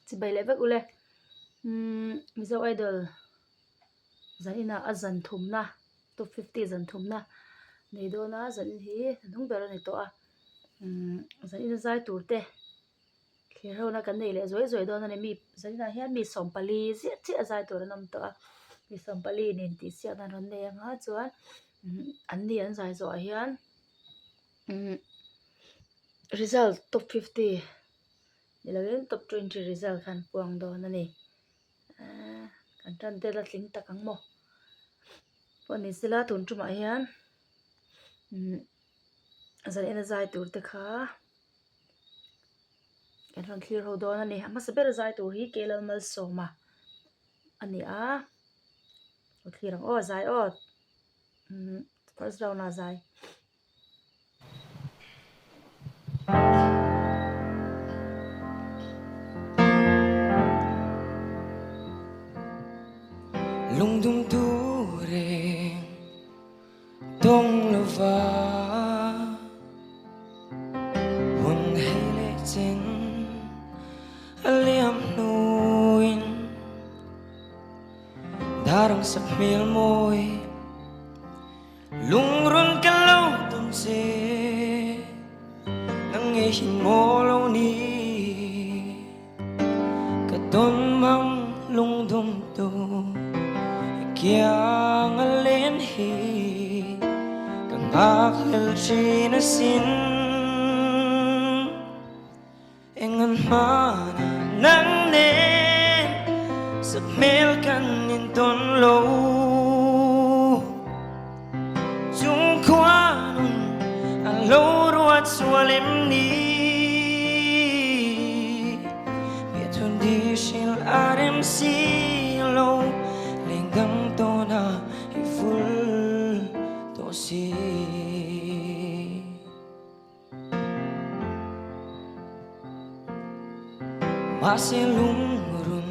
chỉ bay lệ vek ule Mizo idol zanina azan thum na top 50 zan thum na nei do na zan hi nong ber ani to a zanina zai turte thlir ho na kan nei le zoi zoi do na ne mi zanina hian mi sompali zia chi a zai tur nam to a mi sompali nin ti sia na ron nei anga chuan an ni an zai zo hian result top 50 niloin top 20 result khan puang do na ni kan tan te la tling takang mo poni sila tun tuma hian zan ena zai tur te kha kan ron thlir ho do na ni ama saber zai tur hi kelal mal soma ani a thirang o zai o first round na zai lung dung tu re dong lova hun hele chen aliam nuin darang sak mil moi lung run kan lâu tâm se nang nghe hin mo lâu ni ka ton mang lung dung tu Kiang alin hi kang akhil china sin engan mana nang ne sak mel kan in ton lo chung kwanun alo ruat swalim ni biatun di shil arem si lo Lengang to na iful to si Masilung run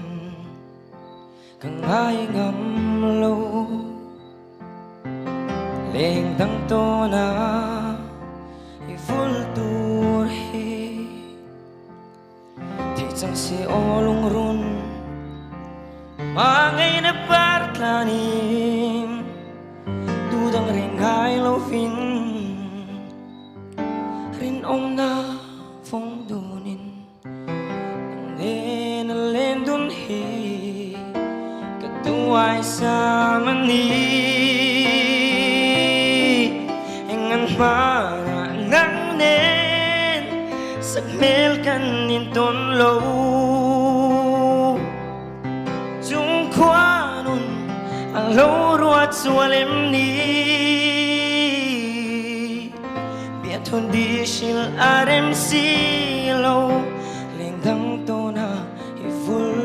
kang ay ngam lo Lengang to na iful tur hi Di chang si olong run Mangay na partlanin Dudang ringhai lo fin Rin om na phong dunin Nang nena len dun hi Katuay sa mani Engan mana nang nen Sagmel kan ninton lo Kwanun alo ruat swalim ni biaton di shil arem silo lengdang to na iful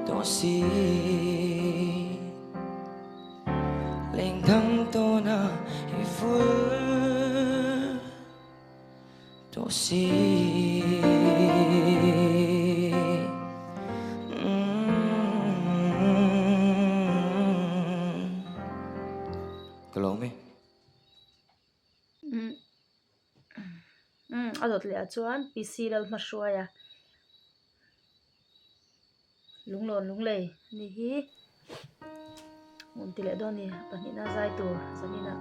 to si lengdang to na iful to si Kalome. adot le chuan PC lal ma hruaya lunglon lunglei ni hi mun ti le do ni panina zai tur zanina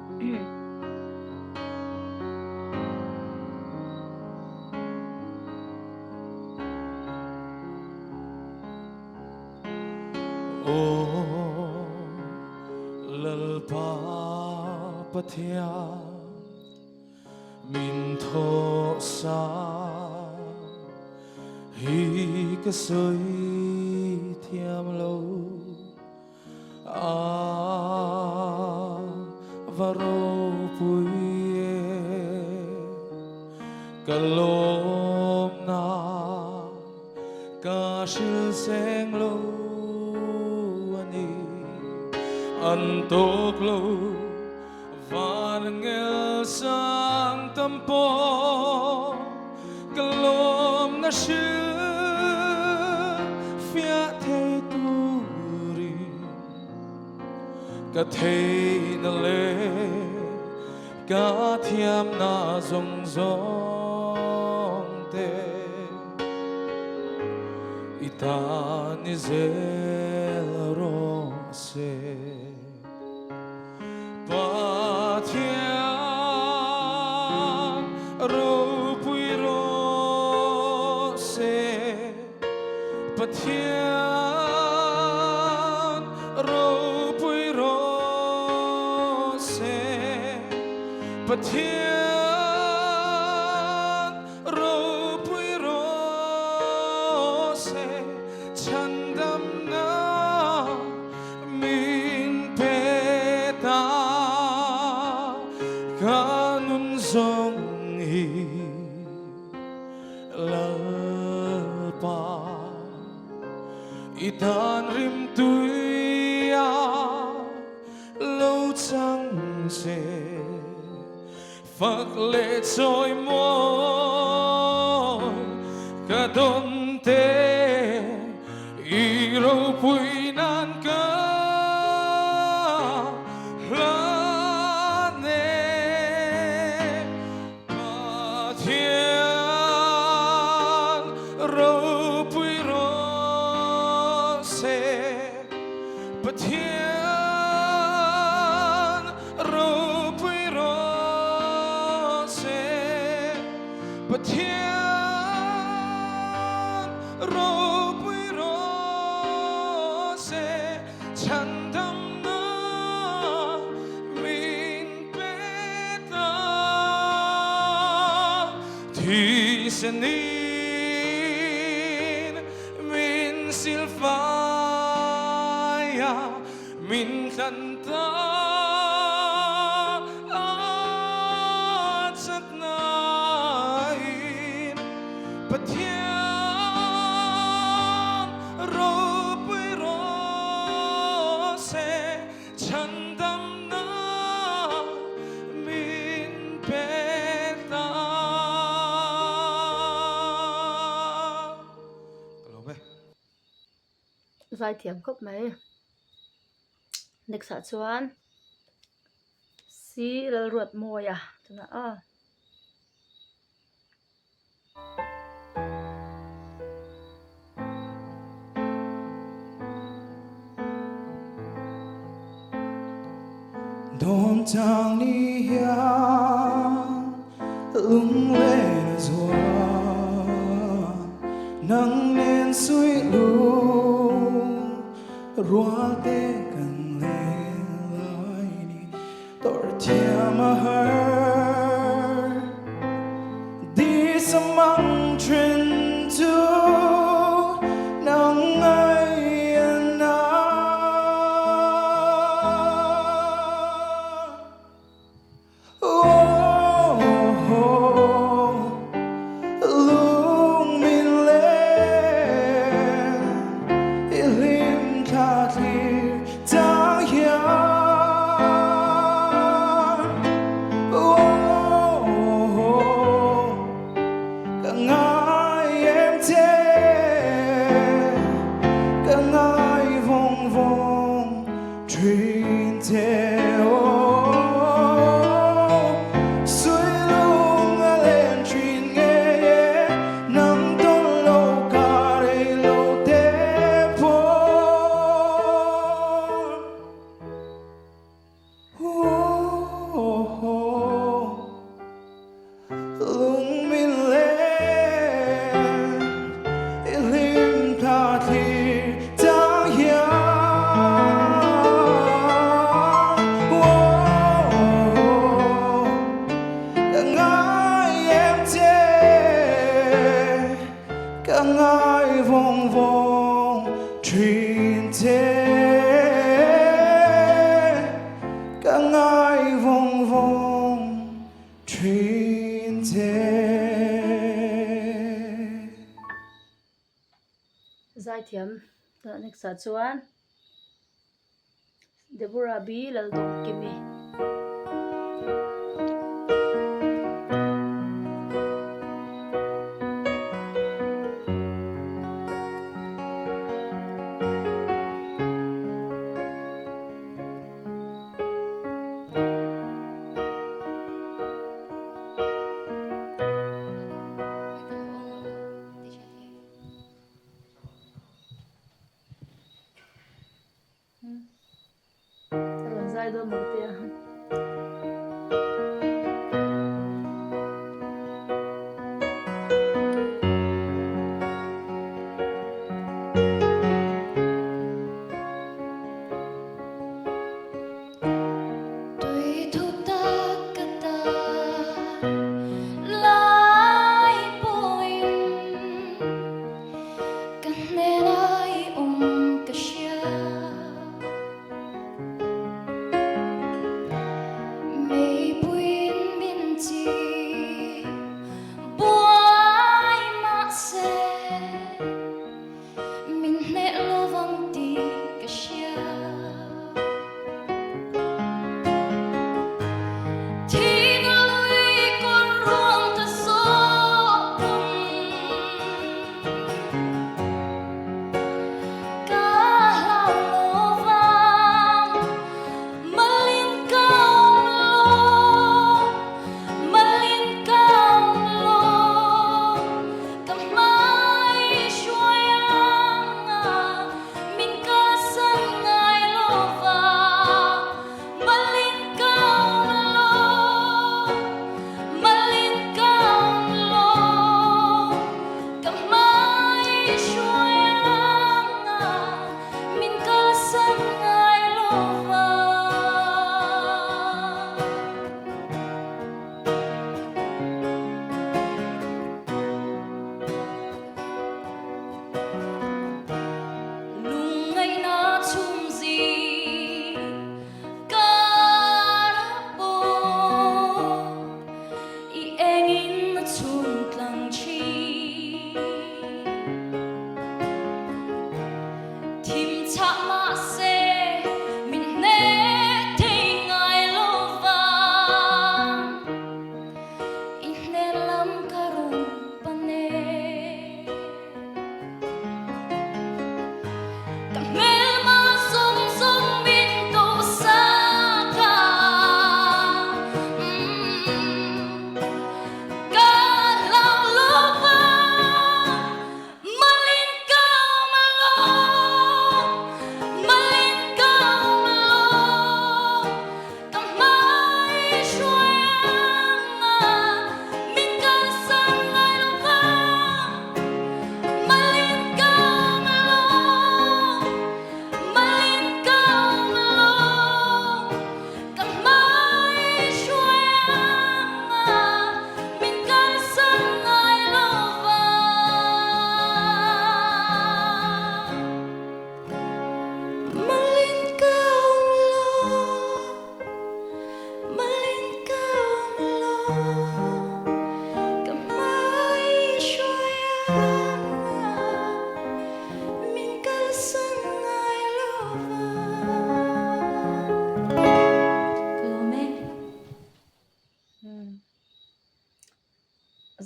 lalpa pathia min tho sa hi ka soi thiam lo a varo puye kalom na ka shil seng lo Antok lo van ngel sang tampo kalom na shil fia the turi ka the na le ka thiam na zong zong te itani zel rose patian rupui rose patian rupui rose patian rupui rose chandam na min peta kanun song hi lalpa itan rim tuya lâu trăng xe phật lệ trôi môi cả đôn tê y râu bụi nan cơ lá nê mà thiên râu bụi rô xe but thiên râu bụi rô xe but thiên râu bụi rô xe chẳng đâm na min bê ta thì sẽ nín min silphaya min khanta at sat nain patian rupui rose chandam na min peta Zai thiam khóc mấy next sa chuan si lal ruột môi à tuna a đón chàng đi hiang lung lên gió nắng lên suối lung rua tê cần lên lại đi tội chia mà hở đi sa măng trên tu nắng ai na lung min lên ilim tha thlir ta hian cả ngày em thế cả ngày vòng vòng truyền theo suối lung lên truyền nghe nắng tôn lâu cả đây lâu thế lung min lên ilim tha thlir ta hian cả ngày em thế cả ngày vòng vòng truyền thế cả ngày vòng vòng truyền thế Zai thiam tuna next sa chuan Deborah bi lal dong kimi idol magtia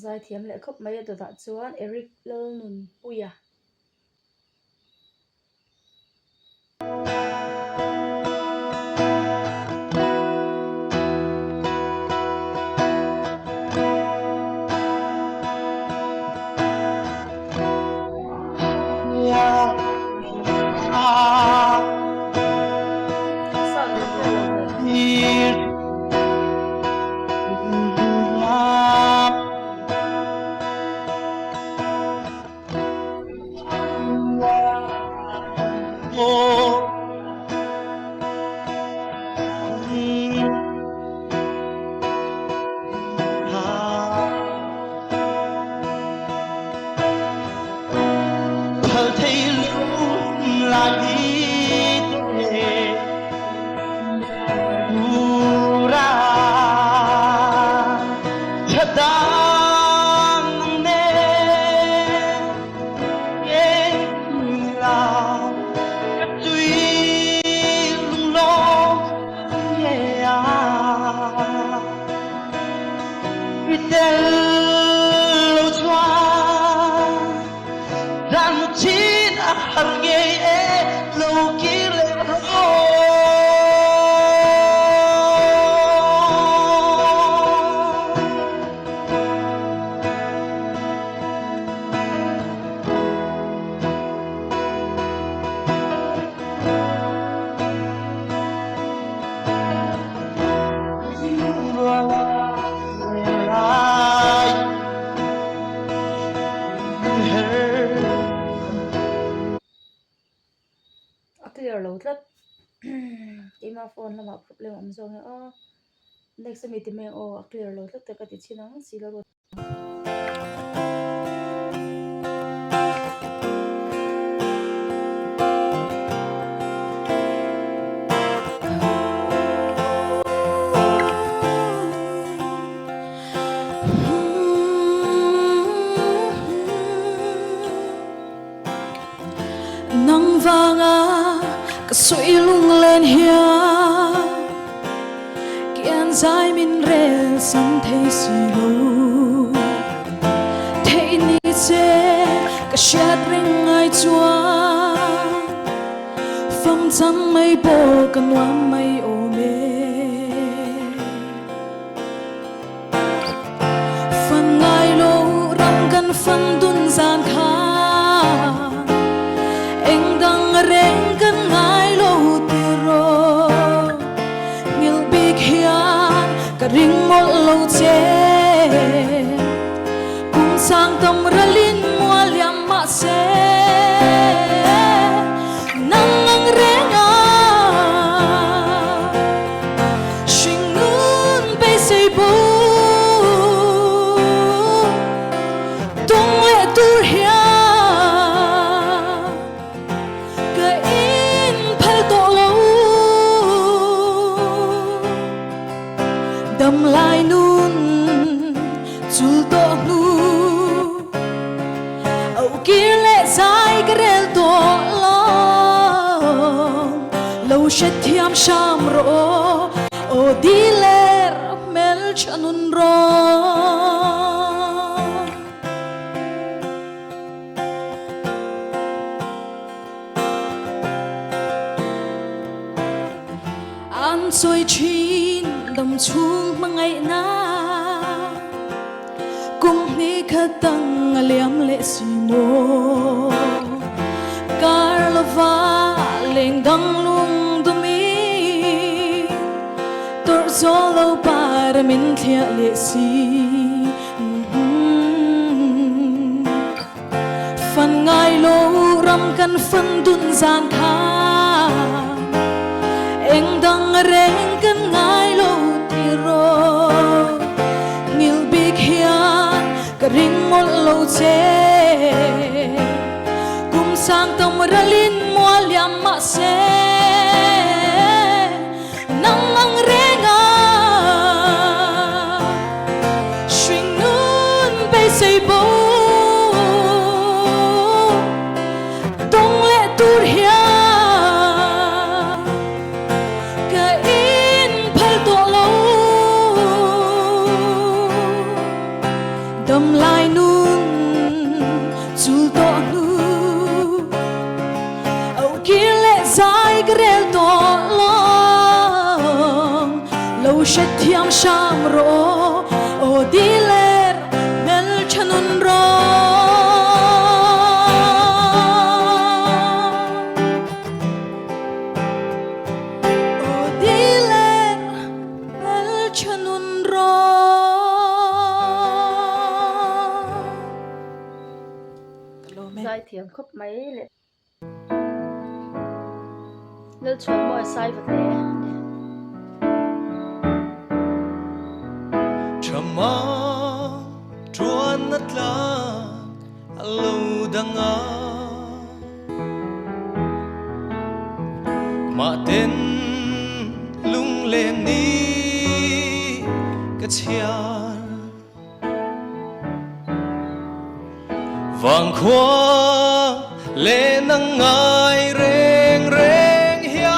zai thiam le khop mai do da chuan Eric lel nun puya sa lo ve clear lo tlat ima phone lama problem am zong o next meeting me o clear lo tlat ka ti chinang silo ro nắng vàng cả suy lung lên hia kian dài min re san thấy si lu thấy ni che cả shat ring ai chua phong trăng mây bồ cần loam mây ô mê phần ngày lô ram gần phần đun gian kha reng kan ngai lo tiro ngil big hian ka ring mol lo che kum sang tom ralin mo liam ma se nang ang renga shingun pe sei bu tong le tur hian đầm lai nun chul to nu au kia lệ dài cái rel to long lâu shet thiam sham ro o thlir mel chanun ro an soi chin đầm chuông mà ngày na cùng ni khát tăng liam lệ si mô carlova lên đăng lung tumi tor gió lâu para min thia lệ si phần ngày lô ram kan phần tun gian kha anh đang reng kan ngai lo tiro ngil big hian ka ring mol lo che kum sang tom ralin mo liam ma se nang ang renga swing nun pe sei bo tong le tur hian đầm lai nun chul to nu au kia lệ dài cái rel to long lâu shet thiam sham ro o thlir mel chanun ro o thlir mel chanun ro sai thiam khop mấy lệ lỡ chuẩn mọi sai vật lệ Chama chuan na tla alo danga ma ten lung lem ni ka chiar vang khoa le nang ngai reng reng hiane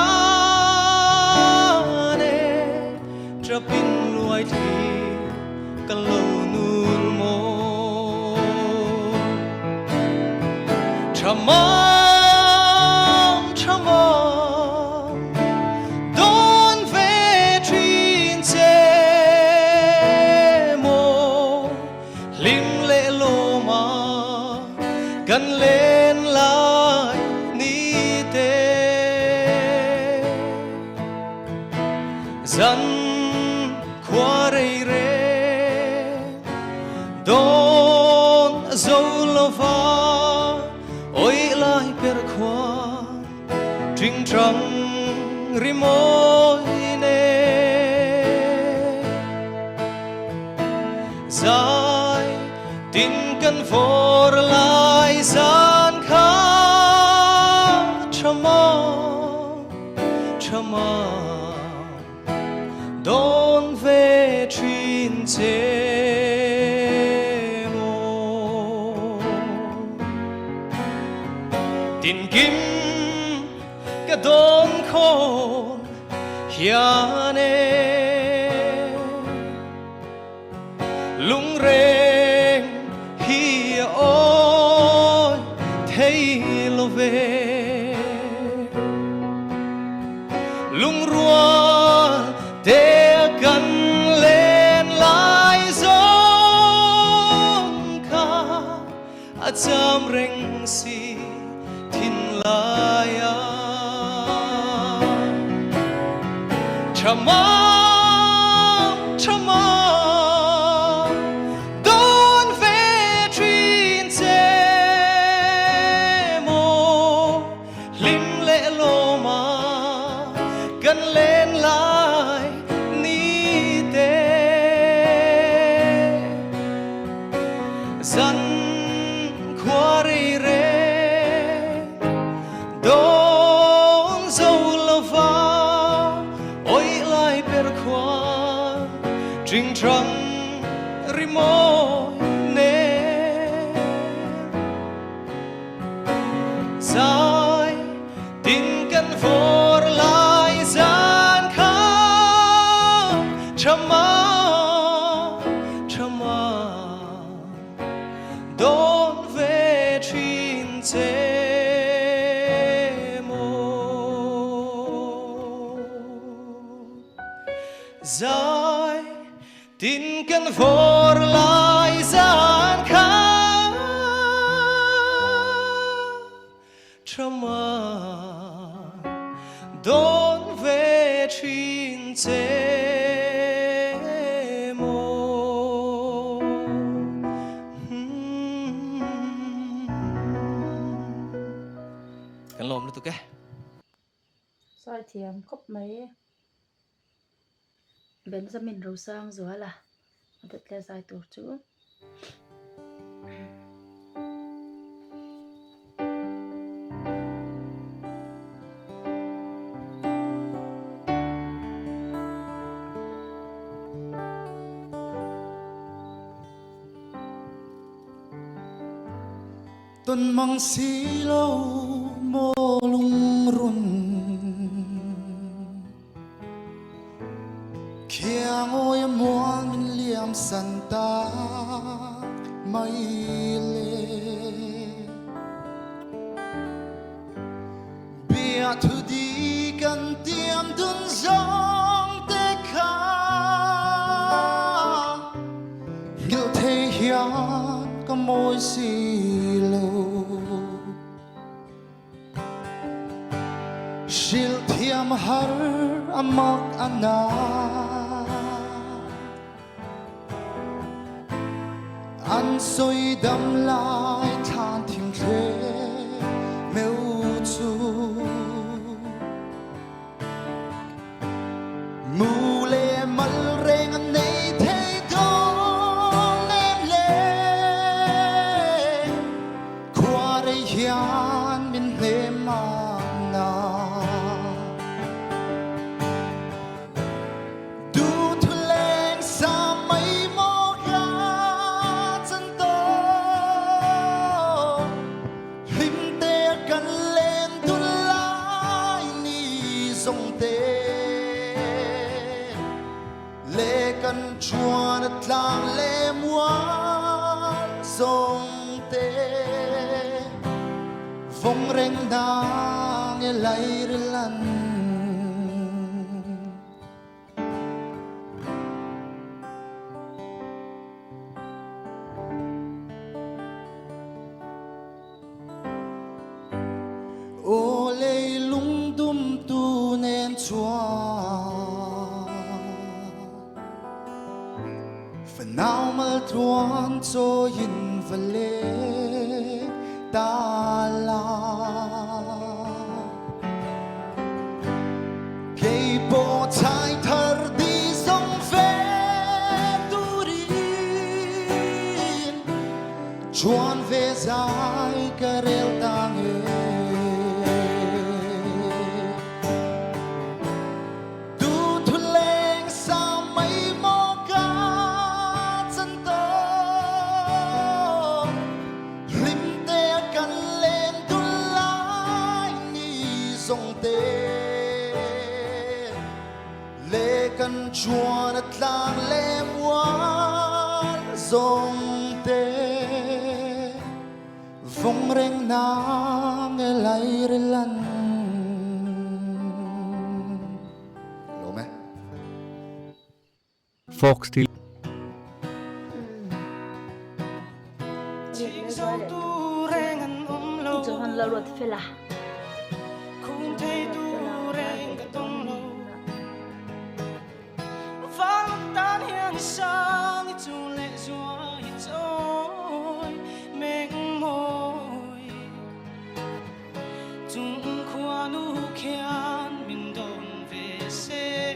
trapin luai thi kan lo nur mo chamam don ve trin che mo lim le lo ma kan lên lại ni te dân qua rây rê don dâu lo va ôi lại per khoa trinh trăng ri môi nè dài tin cần phô lại gian khá chama đón về truyền chế mô tin kim cái đón khôn hiền nè lung rèn hi ôi thấy lo về lung rua để cần lên lại giống ca a chăm rèn si tin lại chama đón về truyền chế mô lim lệ lô mà gần lên lại ni tê dân qua rì rê đón dâu lơ va ôi lại bèr khoa trinh trăng ri môi nè dài tin cần phô lại gian khá chama đón về truyền chế mô dài tin cần phô lại gian khá chama đón về truyền chế mô cần lồm nữa tụi cái Sai thiam khóc mấy bên ra mình râu sang rồi là thật là sai tổ chữ tuần mang xí lâu mô lung run kia ngồi muôn mình liam san ta mai lệ bia thu đi cần tiêm đun giông tê khá ngự thế hiền có môi xì lâu shil thiam har amak ana an soi đâm lại than thình thế mêu chu mù lê mal reng anh này thấy đón em lên qua đây hiền mình thêm mà du thu lên xa mấy mô gà chân tô lim tê cần lên tu lại ni dòng tê lê cần chua đất làng lê muôn dòng tê vòng rèn đang nghe lại lần ô lê lung tum tu nên chua phần nào mà tuôn cho in và lê ta la bộ trái thở đi dòng về tu đi chuan về dài cả rêu tang tu thu lên sao mấy mô ca chân tơ lim te cần lên tu lại ni dòng te lệ cần chuan at lang lệ muan dòng te vong reng na nghe lại lan lỗ mẹ Folk still. Chiếc dấu tu rèn ngăn lâu cho hắn lâu rồi phải là không thấy tu rèn cả tông lâu vang tan hiền sang chu lệ zuai trôi mênh môi chung khoa nu khian mình đồn về xe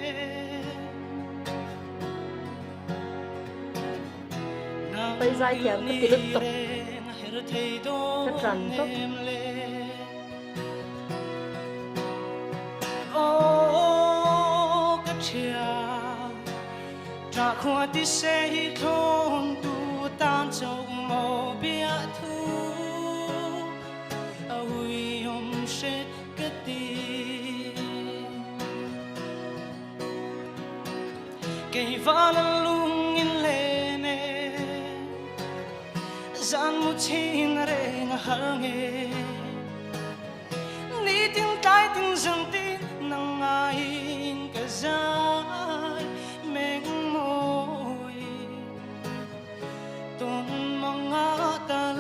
bây giờ thì em cứ tiếp tục rất rắn tốt ô cái chia trả khoa tí xe không tu tan châu màu bia thu ôi hôm sẽ cái tí cây vã lung in lên gian một chín rèn hăng nghe ni tiếng tai tiếng dần tin nang ai cả dài mênh môi tôn mong ngã tal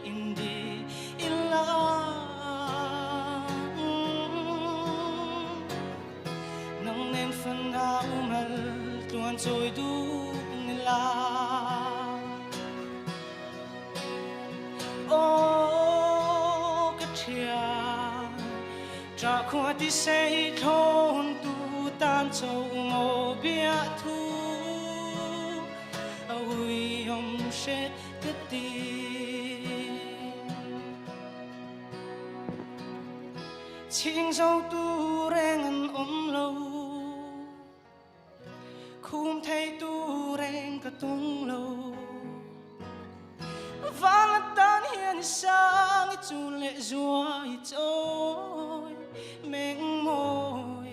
in đi in la nang nên phần áo mal tuan trôi du la ô cái chia trả khoa tí xe thôn tu tan châu màu bia thu ôi hôm sẽ cái tí chiếc dấu tu rèn ngăn lâu không thấy tu rèn cả tung lâu vang tan hiền sang chu lệ zuai trôi mênh môi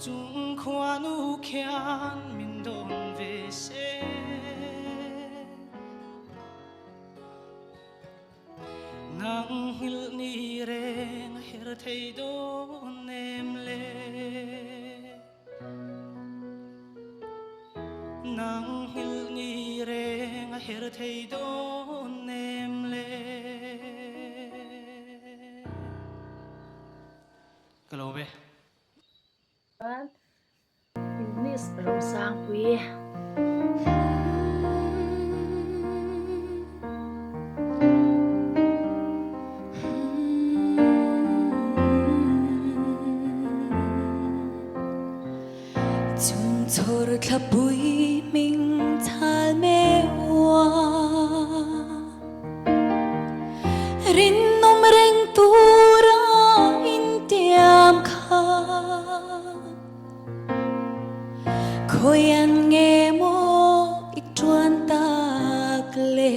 chung khoa nu khian mình đồn về xe nang hil ni reng her thei do nem le nang hil ni reng her thei do nem le kalau be Miss rau sang quý chung thor khla bui mình thal me wa rin nom reng tu ra in tiam kha khoi an nghe mo ik chuan tak le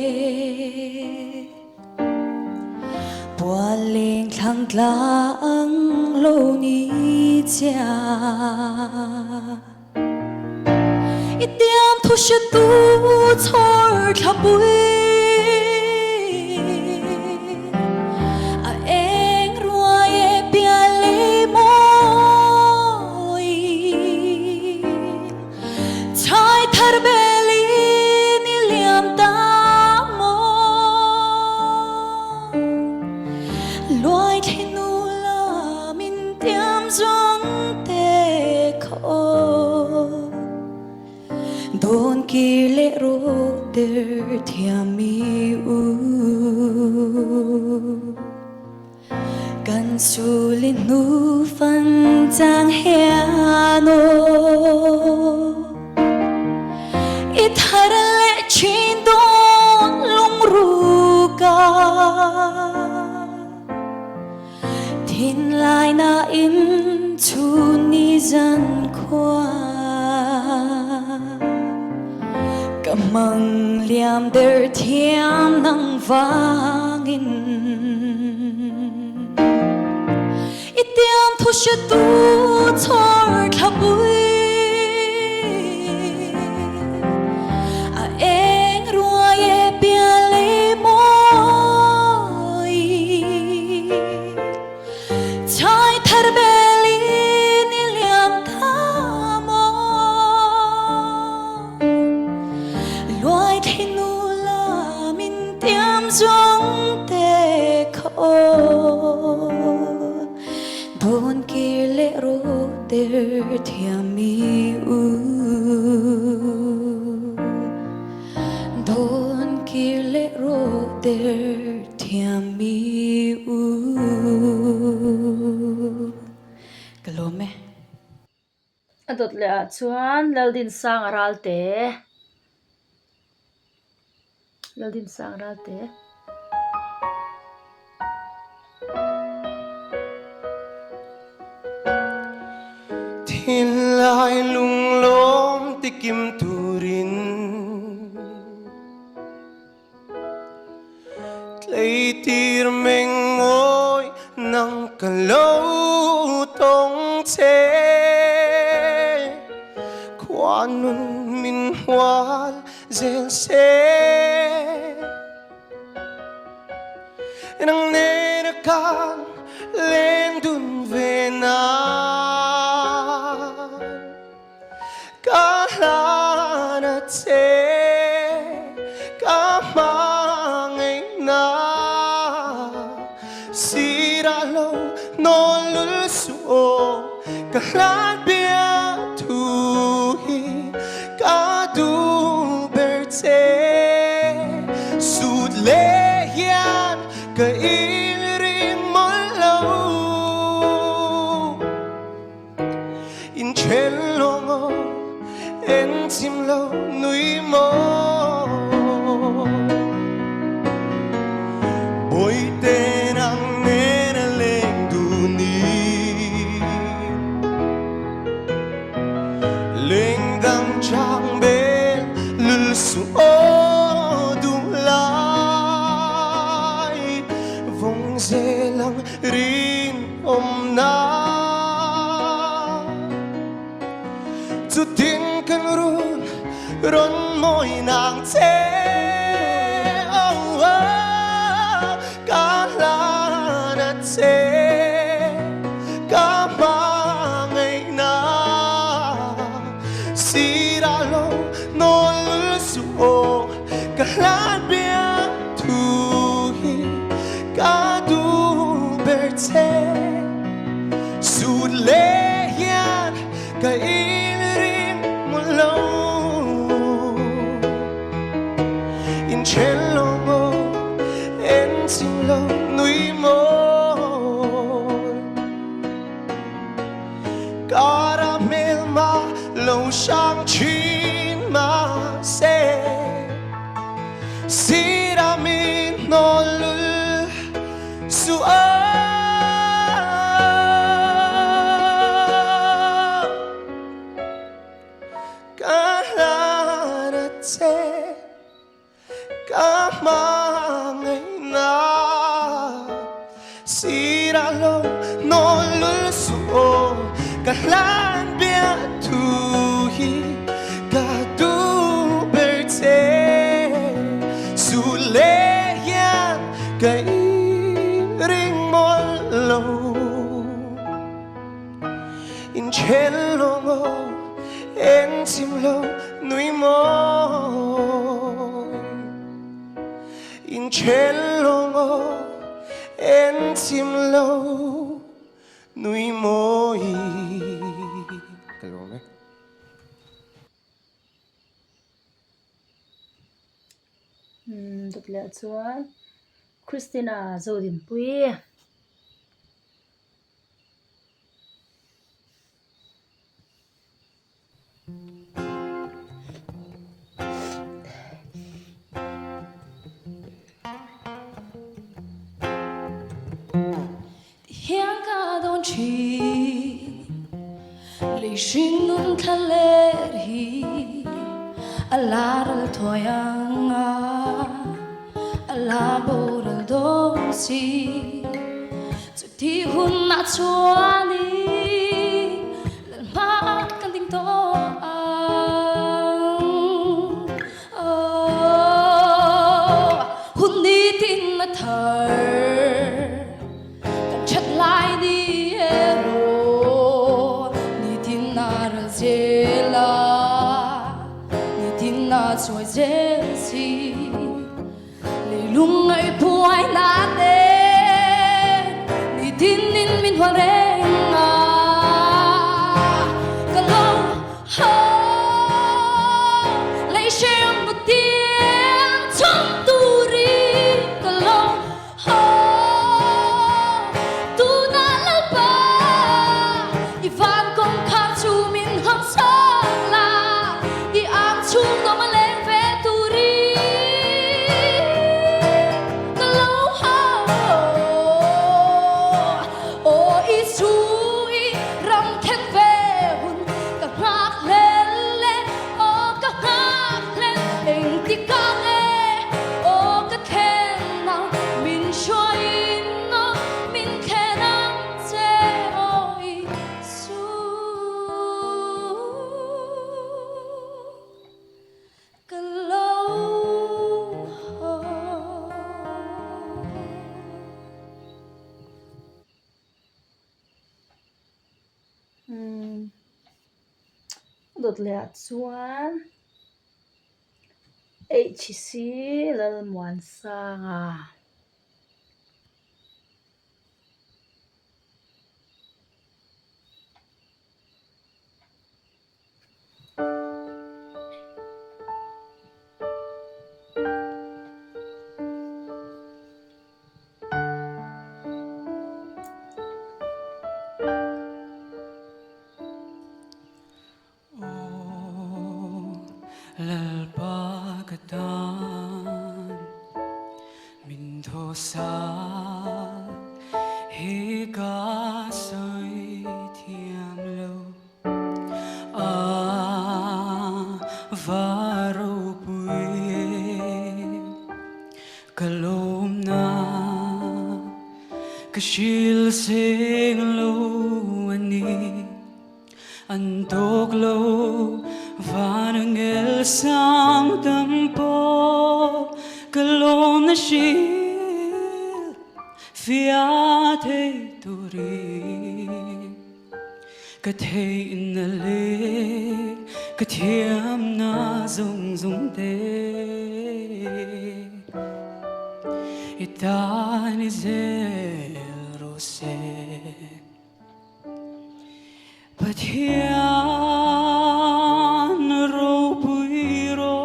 bua leng thlang tla ang lo ni cha itiam thu she tu chor thla bui a eng ruai e pia le moi chai thar beli ni liam ta mo loài thiên nu la min tiam zong te kho don ki le ro ter thiam mi u kan su li nu phân giang hiano ít thar lệ trên đón lung ruga thiên lai na in chu ni gian khoa mang liam der thiam nang vangin itiam thu she tu chor thabui a eng ruaye piale moi chai thar beli ni liam thamo loài thiên nu la min tiêm giống tê khô đồn kia lệ rô der thiam mi u đồn kia lệ rô der thiam mi u kalome adot le a chuan laldin sang aralte laldin sang aralte thiên lai lung lom ti kim turin lấy tir mình ngồi nang cả lâu tông chế quan nun min hoa zel se nang ne na kan lên đun về na cả na chế cả mang ngày na si ra lâu nó lul suo cả lan bia thu hi cả du berte sud le hian cả il rin mol lâu in chen longo en tim lâu nuôi mơ bồi tên ang nên lên du ni lên đằng trang bên lul su ô du lai vòng dê lăng rin om na tu tin kan run ron môi nàng thế cả là nát thế cả ba ngày na si ra lâu nó suo cả lan bia thu hi cả du berte sud le hian cả in rin một lâu in chen longo en tim lâu nuôi môi caramel mà lâu sang chín mà se si ra mi no lul su cả là thế cả mang ngày na si ra lâu nó lul suo cả lan bia thu hi cả du berte su le hian cái ring mol lâu in chen longo en tim lâu nuôi môi in chen longo en tim lâu nuôi môi dot le a chuan Christina zodin pui chi lì sinh nun khale hi alar thoyang ala boral dom si chu thi hun na chuani lan ma kan ting to hun ni tin na thar kan chat lai đi ero ni tin na ra zela ni tin na chuai zel si le lung ai puai la te ni tin nin min hoa renga ka lo ho lấy xem một tiếng trong tu ri ka lo ho tu na la ba i van kong kha chu min hong sa la i am chu no ma len ve tu ri ka lo ho o i chu i ram khen ve hun ka ngak len le o ka ngak len eng ti ka e o ka khen na min shoi no min khen am che o i su ka lo ho đột lẹ chuan HC lal muan sang Lal pagatan min tho sa he ga soi thiam lo varo pui kalom na kashil sing lo ani antok lo vanang el sang tampo kalom na shil fiate turi kathei na le kathiam na zung zung te itan zero se Pathian ro pui ro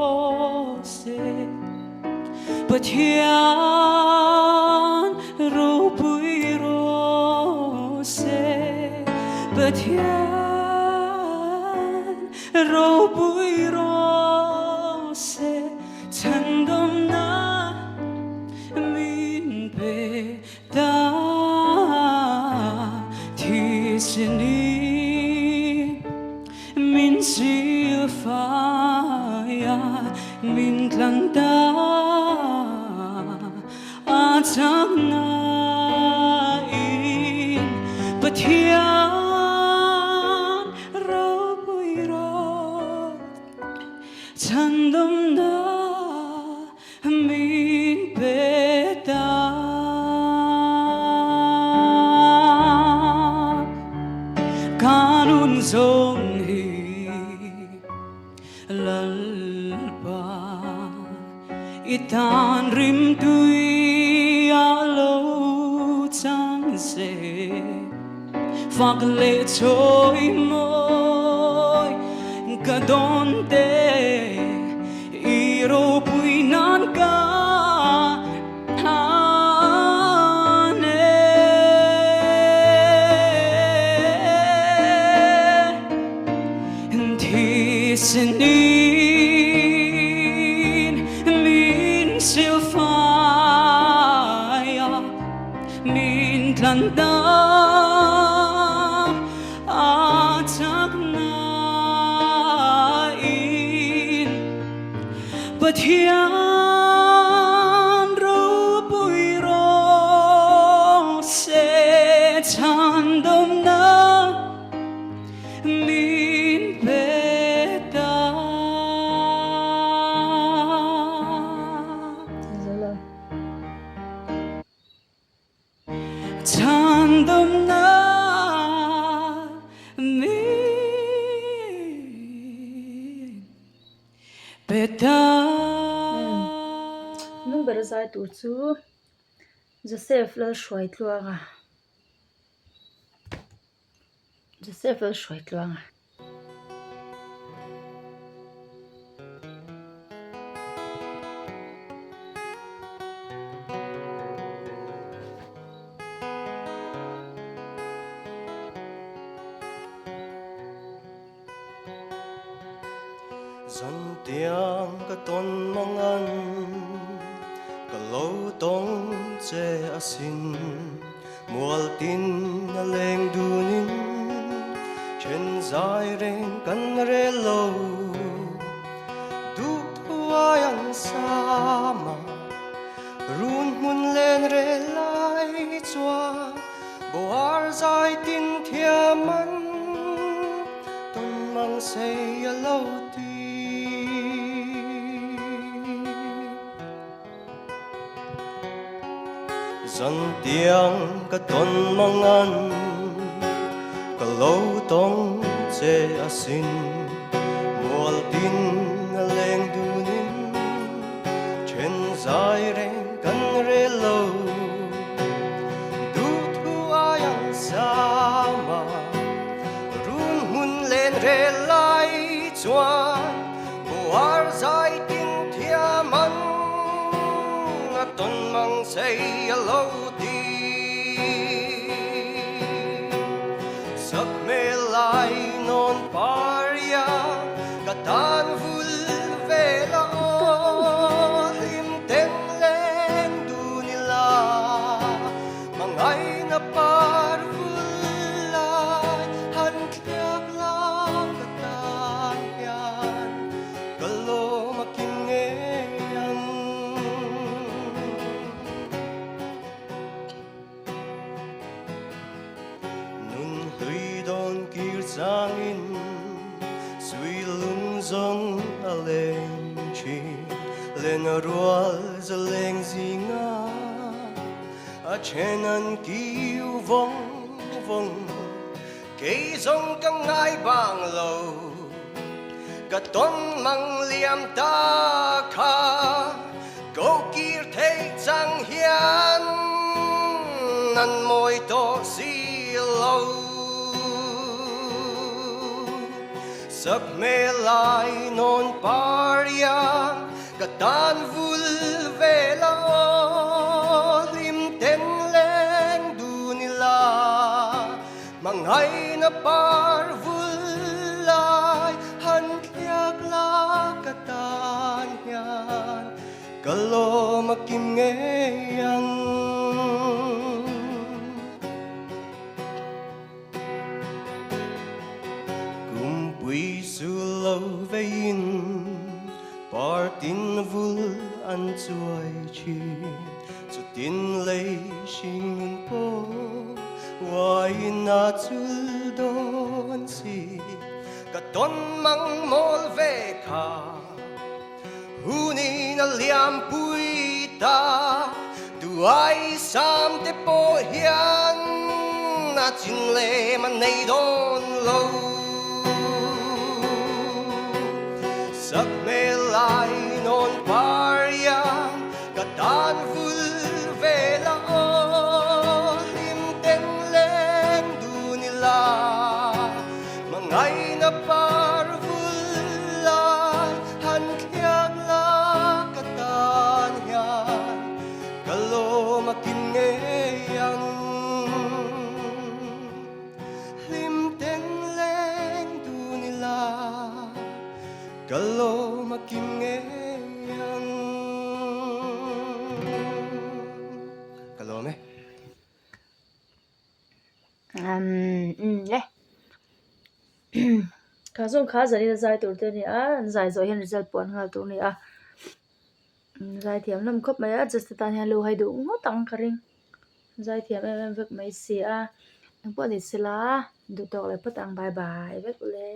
se Pathian ro pui ro se Pathian ro pui ro se chan dom na min pe ta thi sini min sil faya min klanta atang na in pathian ro pui ro chan dom na min peta kanun zong lalpa itan rim tui alo chang se phak le choi moi ka don te iro pui nan ka Sinin min sil faya min klanda đâm na mi beta nung bera zai tur chu Joseph la shwai tluanga Joseph la shwai tluanga dần tiếng cái tôn mong ăn cái lâu tông che asin mual tin na leng dunin chen zai ren kan re lo du thua yang sama run mun lên re lai chua boar zai tin thiaman tôn mang say lâu dần tiếng cái tôn mong ăn cái lâu tông che asin mual tin lên dunin chen zai ren kan re lo du thua yang sama run hun lên re lai chuan boar zai tin thiaman tôn mang say lâu đi sắc mê lại non paria cả tan vul về la lim tên lên du ni la mang ai na par vul lại han khiak la cả tan yan kalo makin nghe sangin suy lung zong a leng chi lên rual za leng zinga a chenan kiu vong vong cây zong căng ngai bang lo cả ton mang liam ta kha go kir thei chang hian nan moi to si lo sắc mê lại non paria cả tan vul về la lim tên lên du ni la mang hay na par vul lại han khiak la cả tan hian kalo makim nghe yang lâu về in par tin vul an zuai² zu tin lei shin po wai na chul don si ka ton mang mol ve kha huni na liam pui ta du ai sam te po hian na chin le man nei don lo sắc mê lại non paria cả tan vul về la lim tên lên du ni la mà ngày na par vul lại han khiak la cả tan hian kalo makin nghe yang lim tên lên du ni la kalau makin ngeyang kalau me le ka zong kha zari da zai tur te ni a zai zo hian result pon ngal tu ni a zai thiam lam khop mai a just ta nya lo hai du ngo tang kharing zai thiam em vek mai si a ang po ni sila du tok le patang bye bye vek le